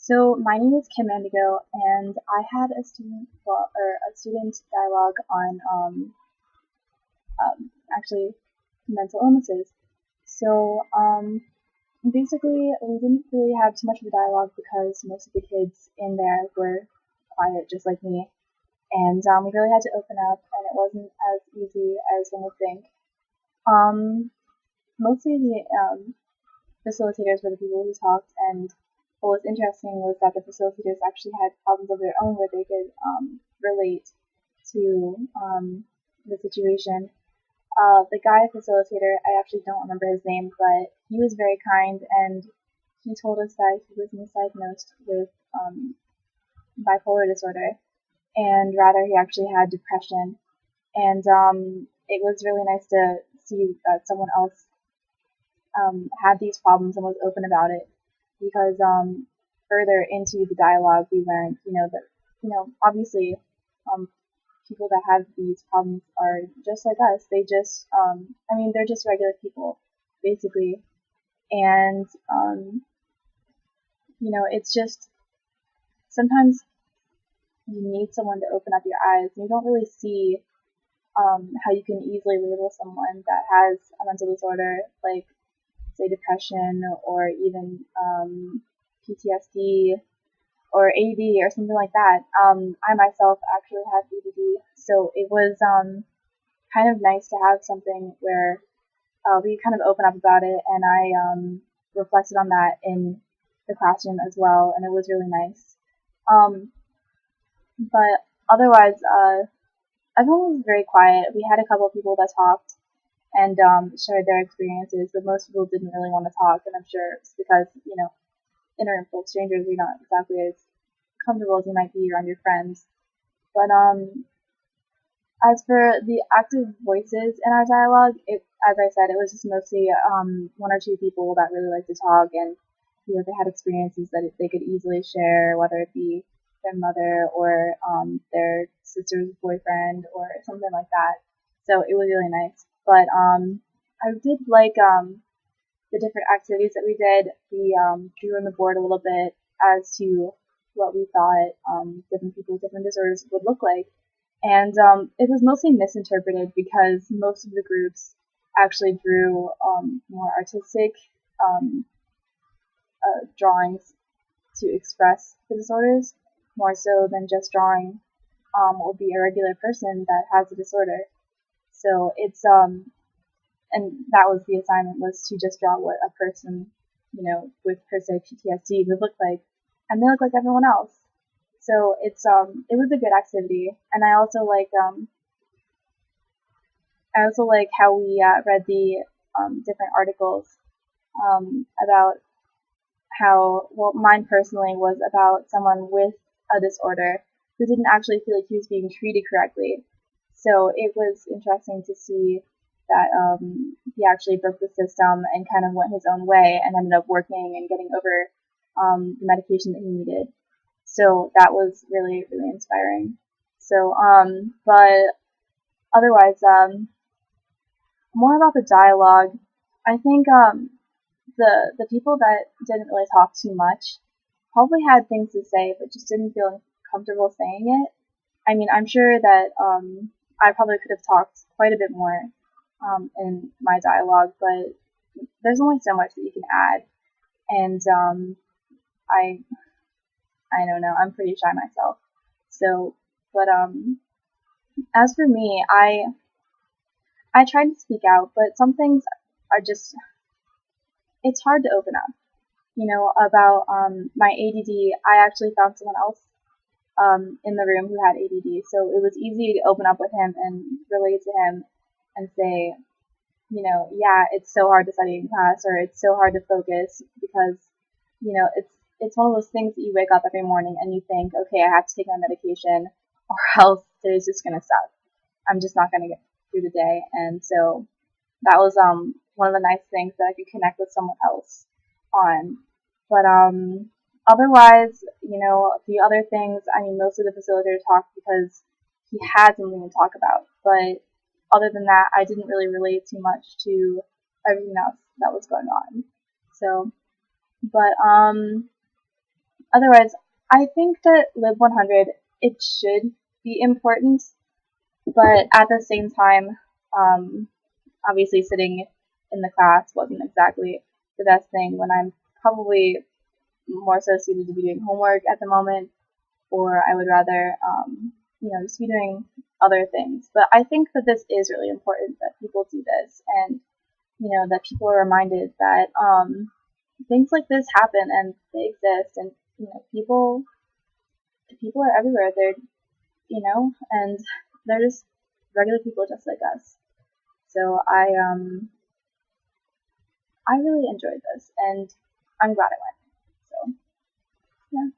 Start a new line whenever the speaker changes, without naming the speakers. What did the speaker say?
So my name is Kim Indigo, and I had a student dialogue on actually mental illnesses. So basically, we didn't really have too much of a dialogue because most of the kids in there were quiet, just like me, and we really had to open up, and it wasn't as easy as one would think. Um, Mostly the facilitators were the people who talked, and what was interesting was that the facilitators actually had problems of their own where they could relate to the situation. The guy facilitator, I actually don't remember his name, but he was very kind, and he told us that he was misdiagnosed with bipolar disorder, and rather he actually had depression. And it was really nice to see that someone else had these problems and was open about it, because further into the dialogue we learned, that obviously um, people that have these problems are just like us. They just, they're just regular people, basically. And, it's just sometimes you need someone to open up your eyes. You don't really see how you can easily label someone that has a mental disorder, like, say, depression or even PTSD or ADD or something like that. I myself actually have ADD, so it was kind of nice to have something where we kind of open up about it, and I reflected on that in the classroom as well, and it was really nice. Um, but otherwise, everyone was very quiet. We had a couple of people that talked and shared their experiences, but most people didn't really want to talk, and I'm sure it's because, in a room full of strangers, you're not exactly as comfortable as you might be around your friends. But as for the active voices in our dialogue, as I said, it was just mostly one or two people that really liked to talk, and they had experiences that they could easily share, whether it be their mother or their sister's boyfriend or something like that. So it was really nice. But I did like the different activities that we did. We drew on the board a little bit as to what we thought different people with different disorders would look like. And it was mostly misinterpreted because most of the groups actually drew more artistic um, drawings to express the disorders, more so than just drawing what would be a regular person that has a disorder. So it's and that was the assignment, was to just draw what a person, with per se PTSD would look like, and they look like everyone else. So it was a good activity, and I also like how we read the different articles about how, well, mine personally was about someone with a disorder who didn't actually feel like he was being treated correctly. So it was interesting to see that he actually broke the system and kind of went his own way and ended up working and getting over the medication that he needed. So that was really, really inspiring. So, but otherwise, more about the dialogue. I think the people that didn't really talk too much probably had things to say, but just didn't feel comfortable saying it. I mean, I'm sure that I probably could have talked quite a bit more in my dialogue, but there's only so much that you can add, and I I don't know. I'm pretty shy myself. So, but as for me, I tried to speak out, but some things are just, it's hard to open up. About my ADD, I actually found someone else in the room who had ADD, so it was easy to open up with him and relate to him and say, yeah, it's so hard to study in class, or it's so hard to focus because, it's one of those things that you wake up every morning and you think, okay, I have to take my medication or else today's just gonna suck. I'm just not gonna get through the day. And so that was one of the nice things that I could connect with someone else on. But otherwise, the other things, I mean, most of the facilitator talked because he had something to talk about. But other than that, I didn't really relate too much to everything else that was going on. So, but otherwise, I think that Lib 100, it should be important, but at the same time, um, obviously sitting in the class wasn't exactly the best thing when I'm probably more so suited to be doing homework at the moment, or I would rather, just be doing other things. But I think that this is really important that people do this, and that people are reminded that things like this happen and they exist, and people are everywhere. And they're just regular people just like us. So I really enjoyed this, and I'm glad I went. So yeah.